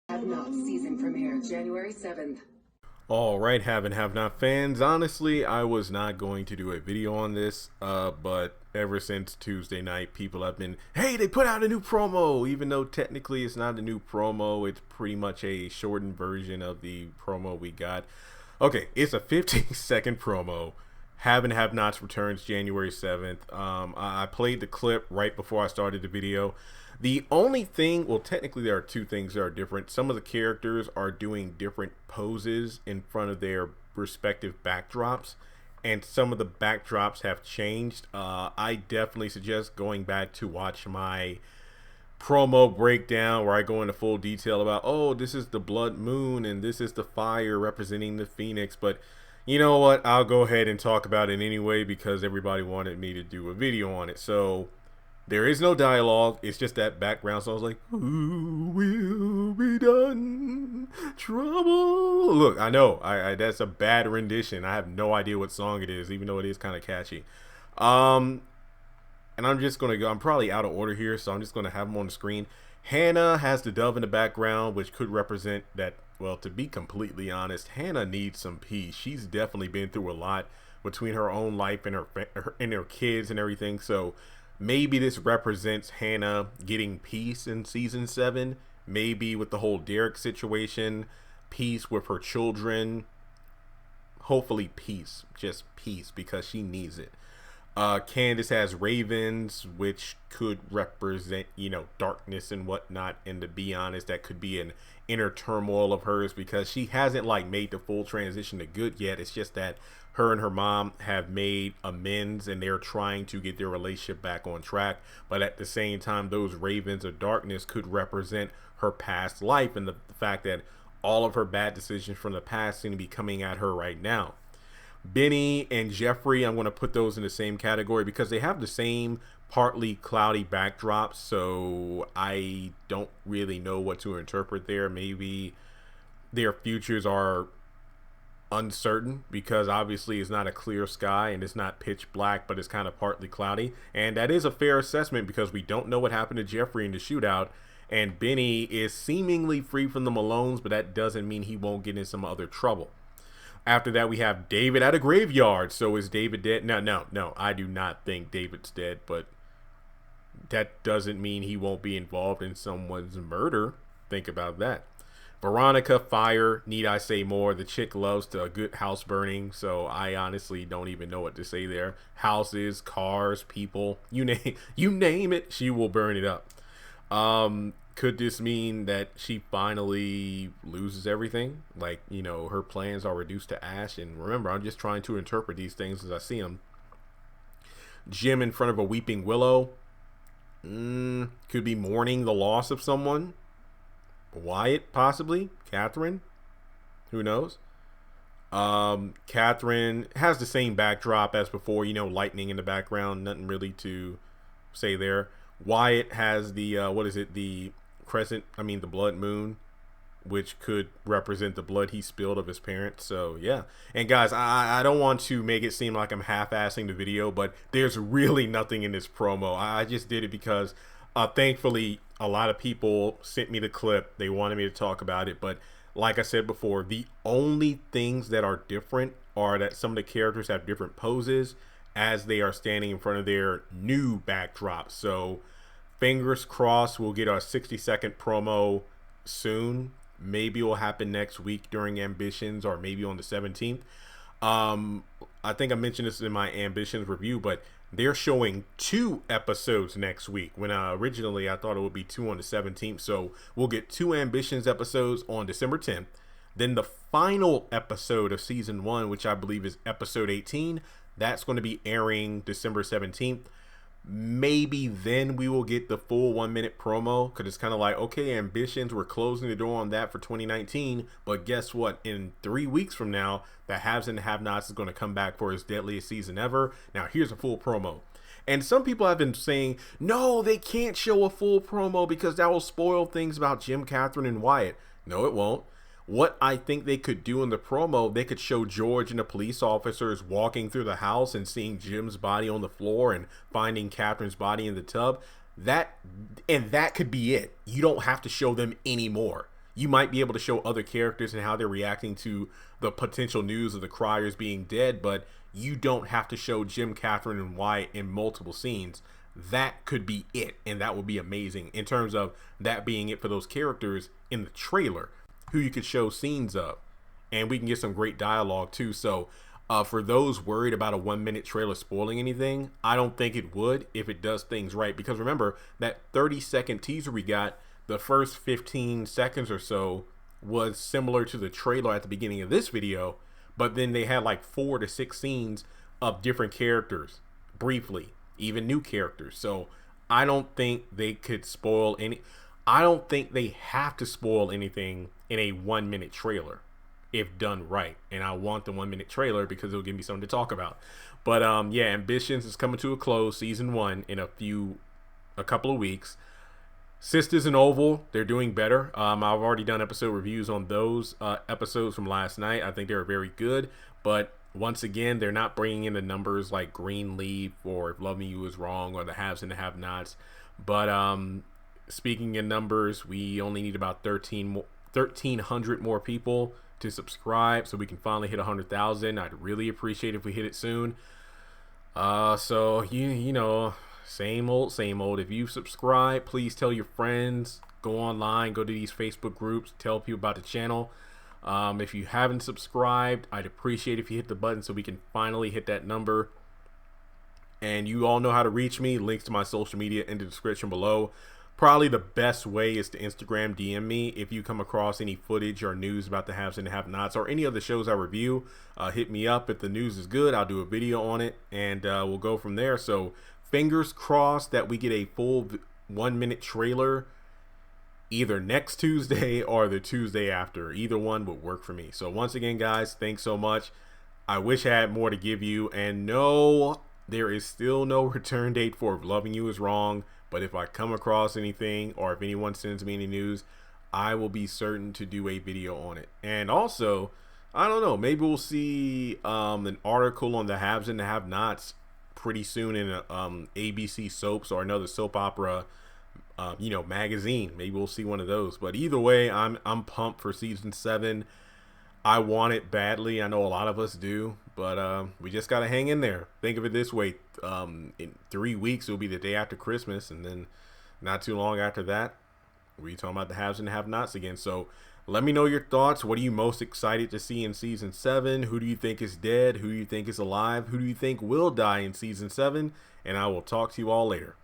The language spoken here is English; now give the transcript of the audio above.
Have Not season premiere January 7th. All right, have and have not fans. Honestly, I was not going to do a video on this, but ever since Tuesday night, people have been, hey, they put out a new promo, even though technically it's not a new promo. It's pretty much a shortened version of the promo we got. Okay, it's a 15-second promo. Have and have nots returns January 7th. I played the clip right before I started the video. The only thing, well, technically there are two things that are different. Some of the characters are doing different poses in front of their respective backdrops, and some of the backdrops have changed. I definitely suggest going back to watch my promo breakdown where I go into full detail about, oh, this is the blood moon and this is the fire representing the phoenix. But you know what? I'll go ahead and talk about it anyway because everybody wanted me to do a video on it. So there is no dialogue. It's just that background. So I was like, who will be done? Trouble. Look, I know. I that's a bad rendition. I have no idea what song it is, even though it is kind of catchy. And I'm just going to go. I'm probably out of order here, so I'm just going to have them on the screen. Hannah has the dove in the background, which could represent that. Well, to be completely honest, Hannah needs some peace. She's definitely been through a lot between her own life and her kids and everything. So maybe this represents Hannah getting peace in season 7. Maybe with the whole Derek situation, peace with her children. Hopefully peace, just peace, because she needs it. Candace has ravens, which could represent, darkness and whatnot. And to be honest, that could be an inner turmoil of hers because she hasn't made the full transition to good yet. It's just that her and her mom have made amends and they're trying to get their relationship back on track. But at the same time, those ravens of darkness could represent her past life and the fact that all of her bad decisions from the past seem to be coming at her right now. Benny and Jeffrey, I'm going to put those in the same category because they have the same partly cloudy backdrops, so I don't really know what to interpret there. Maybe their futures are uncertain because obviously it's not a clear sky and it's not pitch black, but it's kind of partly cloudy, and that is a fair assessment because we don't know what happened to Jeffrey in the shootout, and Benny is seemingly free from the Malones, but that doesn't mean he won't get in some other trouble. After that, we have David at a graveyard. So is David dead? No. I do not think David's dead, but that doesn't mean he won't be involved in someone's murder. Think about that. Veronica, fire. Need I say more? The chick loves a good house burning, so I honestly don't even know what to say there. Houses, cars, people, you name it, she will burn it up. Could this mean that she finally loses everything? Her plans are reduced to ash. And remember, I'm just trying to interpret these things as I see them. Jim in front of a weeping willow. Could be mourning the loss of someone. Wyatt, possibly. Catherine. Who knows? Catherine has the same backdrop as before. Lightning in the background. Nothing really to say there. Wyatt has the, the crescent, the blood moon, which could represent the blood he spilled of his parents. So yeah. And guys, I don't want to make it seem like I'm half-assing the video, but there's really nothing in this promo. I just did it because thankfully a lot of people sent me the clip. They wanted me to talk about it, but like I said before, the only things that are different are that some of the characters have different poses as they are standing in front of their new backdrops. So fingers crossed we'll get our 60-second promo soon. Maybe it will happen next week during Ambitions or maybe on the 17th. I think I mentioned this in my Ambitions review, but they're showing 2 episodes next week when originally I thought it would be 2 on the 17th. So we'll get 2 Ambitions episodes on December 10th. Then the final episode of season 1, which I believe is episode 18, that's going to be airing December 17th. Maybe then we will get the full 1-minute promo because it's kind of like, okay, Ambitions, we're closing the door on that for 2019. But guess what? In 3 weeks from now, the Haves and Have-Nots is going to come back for his deadliest season ever. Now, here's a full promo. And some people have been saying, no, they can't show a full promo because that will spoil things about Jim, Catherine, and Wyatt. No, it won't. What I think they could do in the promo, they could show George and the police officers walking through the house and seeing Jim's body on the floor and finding Catherine's body in the tub. That could be it. You don't have to show them anymore. You might be able to show other characters and how they're reacting to the potential news of the Criers being dead, but you don't have to show Jim, Catherine, and Wyatt in multiple scenes. That could be it, and that would be amazing in terms of that being it for those characters in the trailer, who you could show scenes of, and we can get some great dialogue too. So for those worried about a 1 minute trailer spoiling anything, I don't think it would if it does things right, because remember that 30-second teaser we got, the first 15 seconds or so was similar to the trailer at the beginning of this video, but then they had like 4 to 6 scenes of different characters briefly, even new characters. So I don't think they could spoil any. I don't think they have to spoil anything in a 1 minute trailer if done right. And I want the 1 minute trailer because it'll give me something to talk about. But yeah, Ambitions is coming to a close, season 1, in a couple of weeks. Sisters and Oval, they're doing better. I've already done episode reviews on those episodes from last night. I think they're very good, but once again, they're not bringing in the numbers like Greenleaf or If Loving You Is Wrong or the Haves and the Have-Nots. But speaking in numbers, we only need about 1,300 more people to subscribe so we can finally hit 100,000. I'd really appreciate if we hit it soon. So you know, same old. If you subscribe, please tell your friends. Go online, go to these Facebook groups, tell people about the channel. If you haven't subscribed, I'd appreciate if you hit the button so we can finally hit that number. And you all know how to reach me. Links to my social media in the description below. Probably the best way is to Instagram DM me if you come across any footage or news about the Haves and the Have-Nots or any of the shows I review. Hit me up. If the news is good, I'll do a video on it, and we'll go from there. So fingers crossed that we get a full 1 minute trailer either next Tuesday or the Tuesday after. Either one would work for me. So once again, guys, thanks so much. I wish I had more to give you, and no, there is still no return date for If Loving You Is Wrong. But if I come across anything or if anyone sends me any news, I will be certain to do a video on it. And also, I don't know, maybe we'll see an article on the Haves and the Have-Nots pretty soon in a ABC soaps or another soap opera magazine. Maybe we'll see one of those. But either way, I'm pumped for season 7. I want it badly. I know a lot of us do, but we just gotta hang in there. Think of it this way: in 3 weeks, it'll be the day after Christmas, and then not too long after that, we're talking about the Haves and the Have-Nots again. So let me know your thoughts. What are you most excited to see in season 7? Who do you think is dead? Who do you think is alive? Who do you think will die in season 7? And I will talk to you all later.